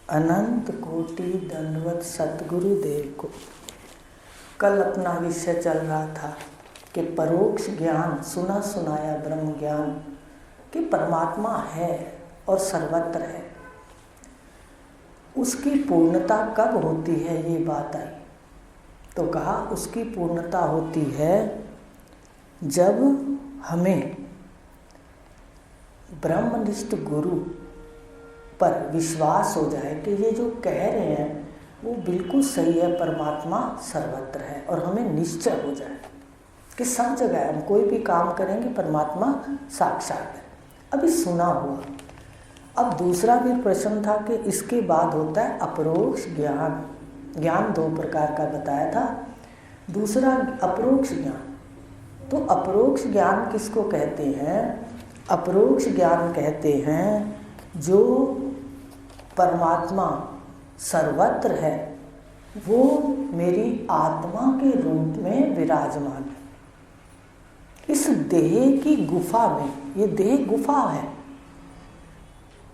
अनंत कोटि दंडवत सतगुरुदेव को। कल अपना विषय चल रहा था कि परोक्ष ज्ञान, सुना सुनाया ब्रह्म ज्ञान कि परमात्मा है और सर्वत्र है। उसकी पूर्णता कब होती है ये बात आई, तो कहा उसकी पूर्णता होती है जब हमें ब्रह्मनिष्ठ गुरु पर विश्वास हो जाए कि ये जो कह रहे हैं वो बिल्कुल सही है, परमात्मा सर्वत्र है, और हमें निश्चय हो जाए कि सब जगह है, हम कोई भी काम करेंगे परमात्मा साक्षात है। अभी सुना हुआ। अब दूसरा भी प्रश्न था कि इसके बाद होता है अपरोक्ष ज्ञान। ज्ञान दो प्रकार का बताया था। दूसरा अपरोक्ष ज्ञान। तो अपरोक्ष ज्ञान किसको कहते हैं? अपरोक्ष ज्ञान कहते हैं जो परमात्मा सर्वत्र है, वो मेरी आत्मा के रूप में विराजमान है। इस देह की गुफा में, ये देह गुफा है,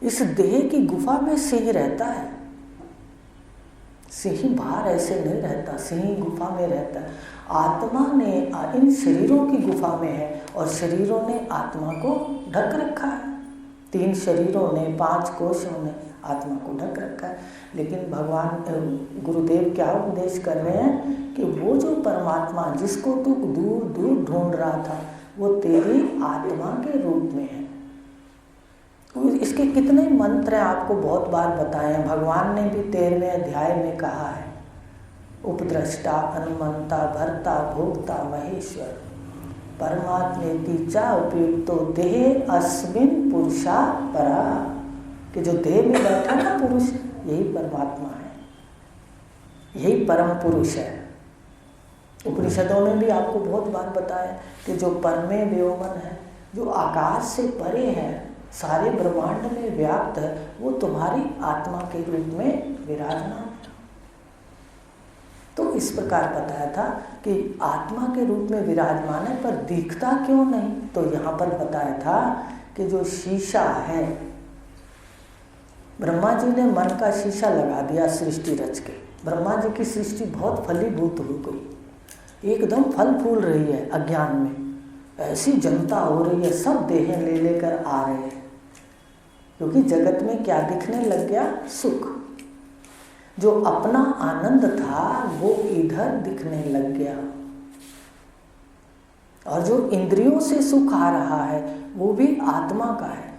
इस देह की गुफा में सिंह रहता है। सिंह बाहर ऐसे नहीं रहता, सिंह गुफा में रहता है। आत्मा ने इन शरीरों की गुफा में है और शरीरों ने आत्मा को ढक रखा है। 3 शरीरों ने, 5 कोशों ने आत्मा को ढक रखा है। लेकिन भगवान गुरुदेव क्या उपदेश कर रहे हैं कि वो जो परमात्मा जिसको तू दूर दूर ढूंढ रहा था वो तेरी आत्मा के रूप में है। इसके कितने मंत्र हैं, आपको बहुत बार बताए हैं। भगवान ने भी 13वें अध्याय में कहा है, उपद्रष्टा अनुमंता भर्ता भोक्ता महेश्वर परमात्मेति च उपयुक्तो देह अस्मिन् पुरुषा परा। कि जो देह में बैठा ना पुरुष, यही परमात्मा है, यही परम पुरुष है। उपनिषदों में भी आपको बहुत बार बताया कि जो परमे व्योमन है, जो आकाश से परे है, सारे ब्रह्मांड में व्याप्त है, वो तुम्हारी आत्मा के रूप में विराजमान है। तो इस प्रकार बताया था कि आत्मा के रूप में विराजमान है, पर दिखता क्यों नहीं? तो यहाँ पर बताया था कि जो शीशा है, ब्रह्मा जी ने मन का शीशा लगा दिया सृष्टि रच के। ब्रह्मा जी की सृष्टि बहुत फलीभूत हो गई, एकदम फल फूल रही है। अज्ञान में ऐसी जनता हो रही है, सब देहें ले लेकर आ रहे हैं, क्योंकि जगत में क्या दिखने लग गया? सुख। जो अपना आनंद था वो इधर दिखने लग गया, और जो इंद्रियों से सुख आ रहा है वो भी आत्मा का है,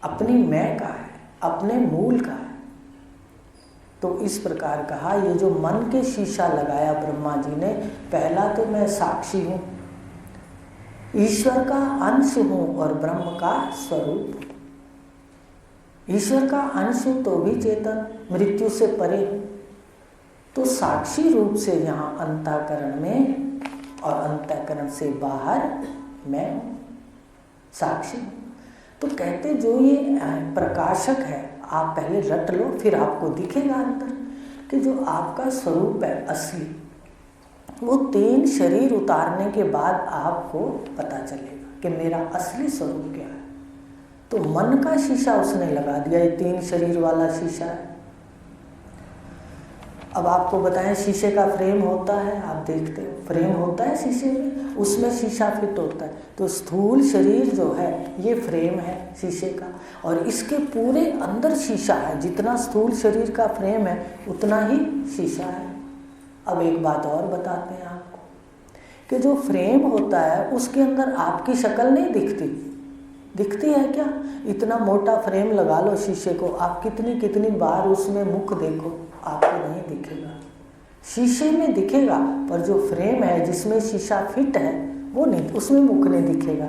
अपनी मैं का है, अपने मूल का है। तो इस प्रकार कहा, ये जो मन के शीशा लगाया ब्रह्मा जी ने, पहला तो मैं साक्षी हूँ, ईश्वर का अंश हूँ और ब्रह्म का स्वरूप। ईश्वर का अंश हूँ तो भी चेतन, मृत्यु से परे हूँ। तो साक्षी रूप से यहाँ अंतःकरण में और अंतःकरण से बाहर मैं हूँ, साक्षी हूँ। तो कहते जो ये प्रकाशक है, आप पहले रट लो, फिर आपको दिखेगा अंदर कि जो आपका स्वरूप है असली, वो 3 शरीर उतारने के बाद आपको पता चलेगा कि मेरा असली स्वरूप क्या है। तो मन का शीशा उसने लगा दिया, ये 3 शरीर वाला शीशा है। अब आपको बताएं, शीशे का फ्रेम होता है, आप देखते हो फ्रेम होता है शीशे में, उसमें शीशा फिट होता है। तो स्थूल शरीर जो है ये फ्रेम है शीशे का, और इसके पूरे अंदर शीशा है। जितना स्थूल शरीर का फ्रेम है उतना ही शीशा है। अब एक बात और बताते हैं आपको कि जो फ्रेम होता है उसके अंदर आपकी शक्ल नहीं दिखती। दिखती है क्या? इतना मोटा फ्रेम लगा लो शीशे को, आप कितनी कितनी बार उसमें मुख देखो, आपको नहीं दिखेगा। शीशे में दिखेगा, पर जो फ्रेम है जिसमें शीशा फिट है वो नहीं, उसमें मुख नहीं दिखेगा।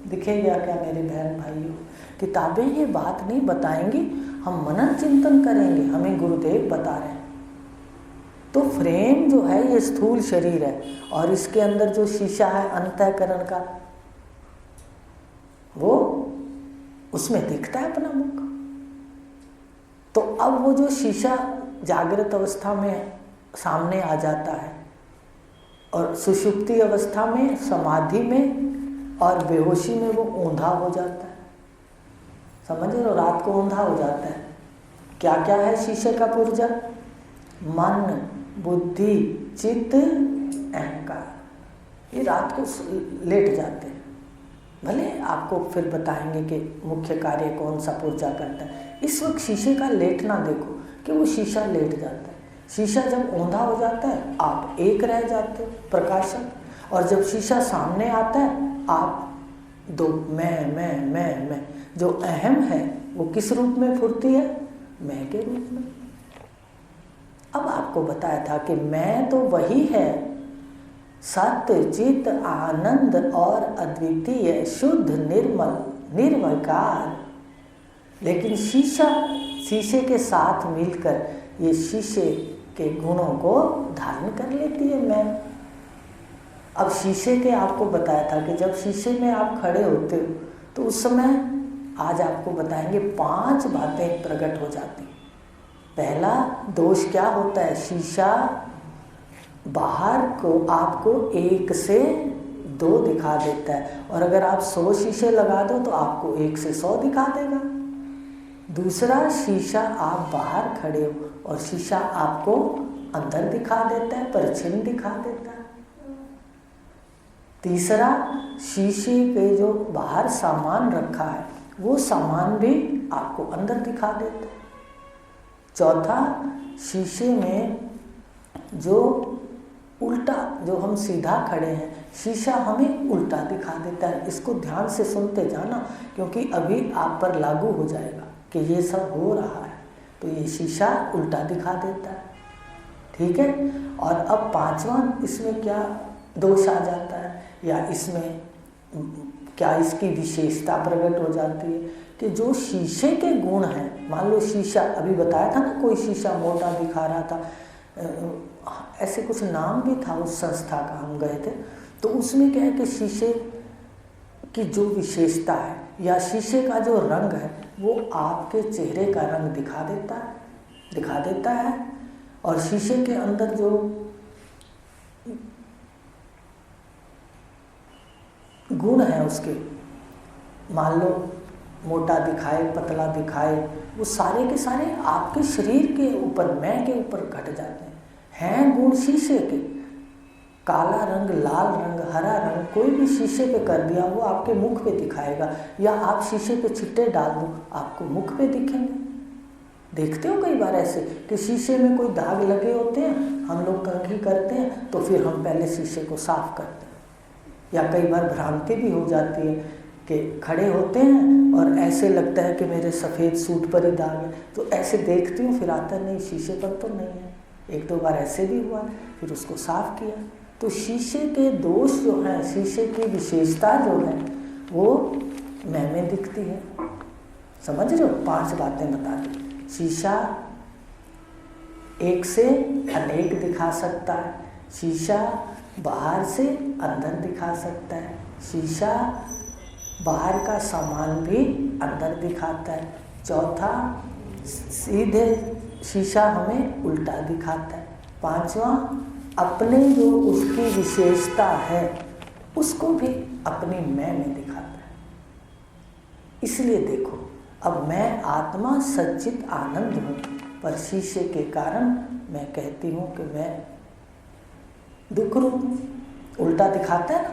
दिखेगा क्या मेरे बहन भाइयों? किताबें ये बात नहीं बताएंगी, हम मनन चिंतन करेंगे, हमें गुरुदेव बता रहे हैं। तो फ्रेम जो है ये स्थूल शरीर है, और इसके अंदर जो शीशा है अंतःकरण का, वो उसमें दिखता है अपना मुख। तो अब वो जो शीशा जागृत अवस्था में सामने आ जाता है, और सुषुप्ति अवस्था में, समाधि में और बेहोशी में वो ऊंधा हो जाता है। समझ रहे हो? रात को ऊंधा हो जाता है, क्या क्या है शीशे का पुर्जा? मन, बुद्धि, चित्त, अहंकार। ये रात को लेट जाते हैं। भले आपको फिर बताएंगे कि मुख्य कार्य कौन सा पुर्जा करता है। इस वक्त शीशे का लेटना देखो कि वो शीशा लेट जाता है। शीशा जब औंधा हो जाता है आप एक रह जाते हो प्रकाशक, और जब शीशा सामने आता है आप दो, मैं। जो अहम है वो किस रूप में फुरती है? मैं के रूप में। अब आपको बताया था कि मैं तो वही है, सत्य, चित, आनंद और अद्वितीय, शुद्ध, निर्मल, निर्विकार। लेकिन शीशे के साथ मिलकर ये शीशे के गुणों को धारण कर लेती है मैं। अब शीशे के आपको बताया था कि जब शीशे में आप खड़े होते हो तो उस समय आज आपको बताएंगे 5 बातें प्रकट हो जाती। पहला दोष क्या होता है? शीशा बाहर को आपको 1 से 2 दिखा देता है, और अगर आप 100 शीशे लगा दो तो आपको 1 से 100 दिखा देगा। दूसरा, शीशा आप बाहर खड़े हो और शीशा आपको अंदर दिखा देता है, परिच्छिन्न दिखा देता है। तीसरा, शीशे पे जो बाहर सामान रखा है वो सामान भी आपको अंदर दिखा देता है। चौथा, शीशे में जो उल्टा, जो हम सीधा खड़े हैं, शीशा हमें उल्टा दिखा देता है। इसको ध्यान से सुनते जाना, क्योंकि अभी आप पर लागू हो जाएगा कि ये सब हो रहा है। तो ये शीशा उल्टा दिखा देता है, ठीक है। और अब 5वां इसमें क्या दोष आ जाता है, या इसमें क्या इसकी विशेषता प्रकट हो जाती है कि जो शीशे के गुण हैं, मान लो शीशा, अभी बताया था ना, कोई शीशा मोटा दिखा रहा था, ऐसे कुछ नाम भी था उस संस्था का, हम गए थे, तो उसमें क्या है कि शीशे की जो विशेषता है या शीशे का जो रंग है वो आपके चेहरे का रंग दिखा देता है। और शीशे के अंदर जो गुण है उसके, मान लो मोटा दिखाए, पतला दिखाए, वो सारे के सारे आपके शरीर के ऊपर, मैं के ऊपर घट जाते हैं गुण शीशे के। काला रंग, लाल रंग, हरा रंग, कोई भी शीशे पे कर दिया वो आपके मुख पे दिखाएगा, या आप शीशे पे छिट्टे डाल दो आपको मुख पे दिखेंगे। देखते हो कई बार ऐसे कि शीशे में कोई दाग लगे होते हैं, हम लोग कंघी करते हैं तो फिर हम पहले शीशे को साफ करते हैं। या कई बार भ्रांति भी हो जाती है कि खड़े होते हैं और ऐसे लगता है कि मेरे सफ़ेद सूट पर ही दाग है, तो ऐसे देखती हूँ, फिर आता नहीं, शीशे पर तो नहीं है। 1-2 बार ऐसे भी हुआ, फिर उसको साफ किया। तो शीशे के दोष जो हैं, शीशे की विशेषता जो है वो मैं में दिखती है। समझ रहे हो? 5 बातें बता दी। शीशा एक से अनेक दिखा सकता है, शीशा बाहर से अंदर दिखा सकता है, शीशा बाहर का सामान भी अंदर दिखाता है। चौथा, सीधे शीशा हमें उल्टा दिखाता है। 5वां, अपने जो उसकी विशेषता है उसको भी अपनी मैं में दिखाता है। इसलिए देखो, अब मैं आत्मा सच्चित आनंद हूँ, पर शीशे के कारण मैं कहती हूँ कि मैं दुख रूप हूँ। उल्टा दिखाता है ना,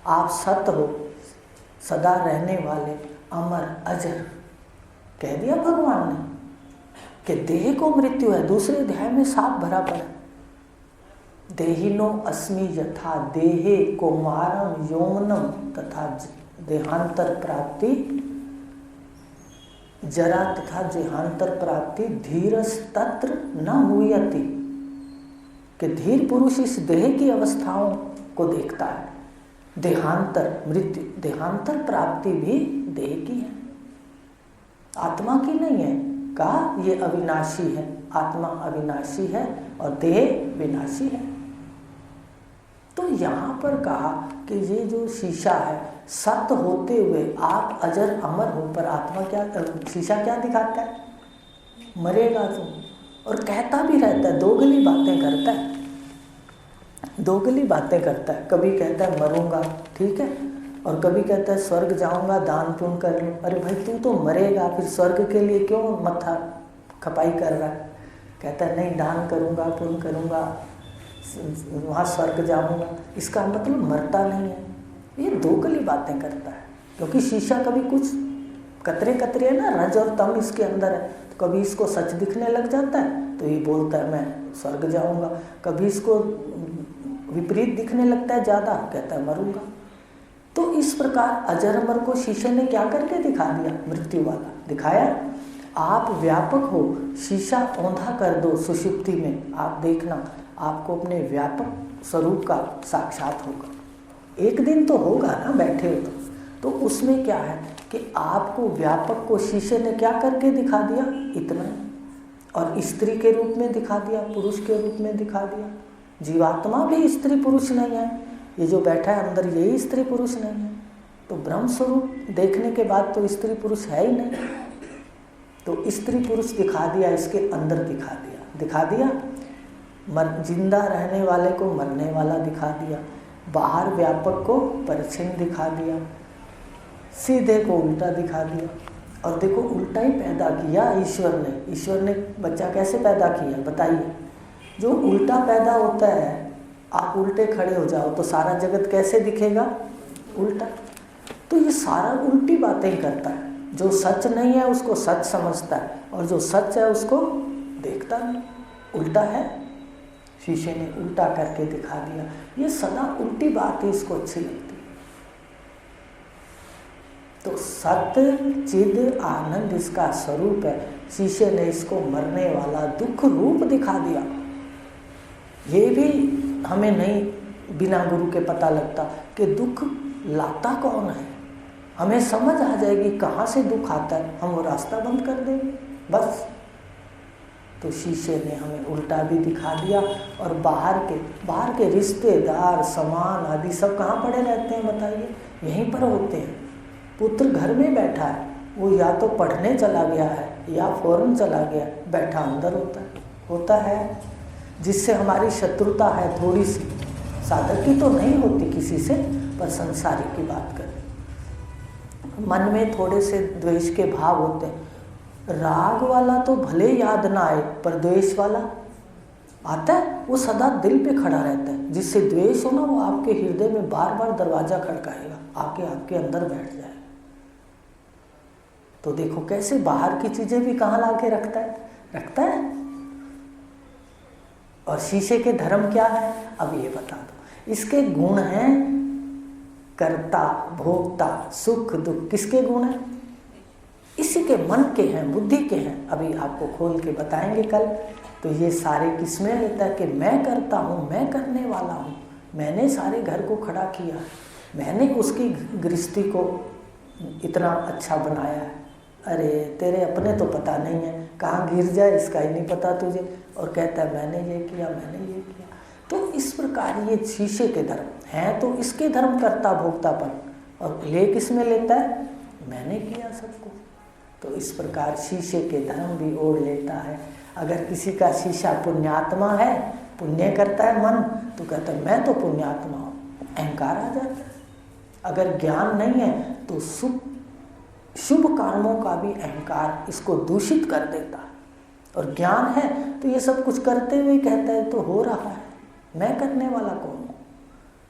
आप सत्य हो, सदा रहने वाले, अमर, अजर। कह दिया भगवान ने कि देह को मृत्यु है। दूसरे अध्याय में साफ भरा पड़ा, देहिनो अस्मि यथा देहे कौमारम यौवनम तथा देहांतर प्राप्ति, जरा तथा देहांतर प्राप्ति धीरस तत्र न हुयति। कि धीर पुरुष इस देह की अवस्थाओं को देखता है। देहांतर, मृत्यु, देहांतर प्राप्ति भी देह की है, आत्मा की नहीं है। कहा ये अविनाशी है, आत्मा अविनाशी है और देह विनाशी है। तो यहाँ पर कहा कि ये जो शीशा है, सत्य होते हुए आप अजर अमर हो, पर आत्मा क्या, शीशा क्या दिखाता है? मरेगा तुम। और कहता भी रहता है, दोगली बातें करता है, दोगली बातें करता है। कभी कहता है मरूंगा, ठीक है, और कभी कहता है स्वर्ग जाऊंगा, दान पुण्य कर लूँ। अरे भाई तू तो मरेगा, फिर स्वर्ग के लिए क्यों मत्था खपाई कर रहा है, कहता है नहीं दान करूँगा, पुण्य करूँगा, वहाँ स्वर्ग जाऊँगा। इसका मतलब मरता नहीं है, ये दोगली बातें करता है। क्योंकि शीशा कभी कुछ कतरे कतरे है ना, रज और तम इसके अंदर है, तो कभी इसको सच दिखने लग जाता है तो ये बोलता है मैं स्वर्ग जाऊँगा, कभी इसको विपरीत दिखने लगता है ज़्यादा, कहता है मरूंगा। तो इस प्रकार अजर अमर को शीशे ने क्या करके दिखा दिया, मृत्यु वाला दिखाया। आप व्यापक हो, शीशा औंधा कर दो सुषुप्ति में, आप देखना आपको अपने व्यापक स्वरूप का साक्षात होगा। एक दिन तो होगा ना, बैठे हो तो उसमें क्या है कि आपको व्यापक को शीशे ने क्या करके दिखा दिया, इतना, और स्त्री के रूप में दिखा दिया, पुरुष के रूप में दिखा दिया। जीवात्मा भी स्त्री पुरुष नहीं है, ये जो बैठा है अंदर यही स्त्री पुरुष नहीं है। तो ब्रह्म स्वरूप देखने के बाद तो स्त्री पुरुष है ही नहीं, तो स्त्री पुरुष दिखा दिया, इसके अंदर दिखा दिया। जिंदा रहने वाले को मरने वाला दिखा दिया, बाहर व्यापक को परिच्छिन्न दिखा दिया, सीधे को उल्टा दिखा दिया। और देखो उल्टा ही पैदा किया ईश्वर ने बच्चा कैसे पैदा किया बताइए। जो उल्टा पैदा होता है, आप उल्टे खड़े हो जाओ तो सारा जगत कैसे दिखेगा, उल्टा। तो ये सारा उल्टी बातें ही करता है, जो सच नहीं है उसको सच समझता है, और जो सच है उसको देखता नहीं, उल्टा है। शीशे ने उल्टा करके दिखा दिया, ये सदा उल्टी बात ही इसको अच्छी लगती है। तो सत्य चिद आनंद इसका स्वरूप है, शीशे ने इसको मरने वाला दुख रूप दिखा दिया। ये भी हमें नहीं बिना गुरु के पता लगता कि दुख लाता कौन है। हमें समझ आ जाएगी कहाँ से दुख आता है, हम वो रास्ता बंद कर देंगे बस। तो शीशे ने हमें उल्टा भी दिखा दिया। और बाहर के रिश्तेदार सामान आदि सब कहाँ पड़े रहते हैं बताइए, यहीं पर होते हैं। पुत्र घर में बैठा है, वो या तो पढ़ने चला गया है या फौरन चला गया, बैठा अंदर होता है। जिससे हमारी शत्रुता है थोड़ी सी, साधक की तो नहीं होती किसी से, पर संसारी की बात करें, मन में थोड़े से द्वेष के भाव होते हैं। राग वाला तो भले याद ना आए, पर द्वेष वाला आता है, वो सदा दिल पे खड़ा रहता है। जिससे द्वेष हो ना, वो आपके हृदय में बार बार दरवाजा खड़काएगा, आके आपके अंदर बैठ जाए। तो देखो कैसे बाहर की चीजें भी कहाँ ला के रखता है। और शीशे के धर्म क्या है, अब ये बता दो। इसके गुण हैं कर्ता, भोक्ता, सुख दुख। किसके गुण हैं? इसी के मन के हैं, बुद्धि के हैं। अभी आपको खोल के बताएंगे कल। तो ये सारे किसमें लेता है कि मैं करता हूँ, मैं करने वाला हूँ, मैंने सारे घर को खड़ा किया, मैंने उसकी गृहस्थी को इतना अच्छा बनाया है। अरे तेरे अपने तो पता नहीं है, कहाँ गिर जाए इसका ही नहीं पता तुझे, और कहता है मैंने ये किया, मैंने ये किया। तो इस प्रकार ये शीशे के धर्म हैं, तो इसके धर्म करता भोक्तापन, और ले किस में लेता है, मैंने किया सबको। तो इस प्रकार शीशे के धर्म भी ओढ़ लेता है। अगर किसी का शीशा पुण्यात्मा है, पुण्य करता है मन, तो कहता है मैं तो पुण्यात्मा हूँ, अहंकार आ जाता है। अगर ज्ञान नहीं है तो शुभ कामों का भी अहंकार इसको दूषित कर देता है। और ज्ञान है तो ये सब कुछ करते हुए कहता है तो हो रहा है, मैं करने वाला कौन हूँ।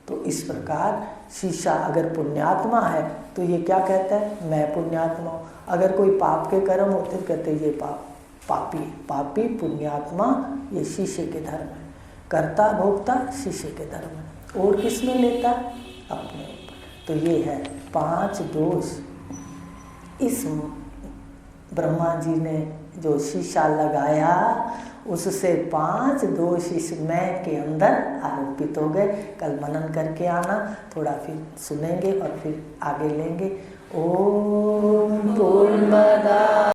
तो इस प्रकार शीशा अगर पुण्यात्मा है तो ये क्या कहता है, मैं पुण्यात्मा हूँ। अगर कोई पाप के कर्म होते कहते ये पापी पुण्यात्मा, ये शीशे के धर्म है। कर्ता भोक्ता शीशे के धर्म है। और किस में लेता, अपने ऊपर। तो ये है 5 दोष। इस ब्रह्मा जी ने जो शीशा लगाया उससे 5 दोष इस मैं के अंदर आरोपित हो गए। कल मनन करके आना, थोड़ा फिर सुनेंगे और फिर आगे लेंगे। ओम पूर्णमदा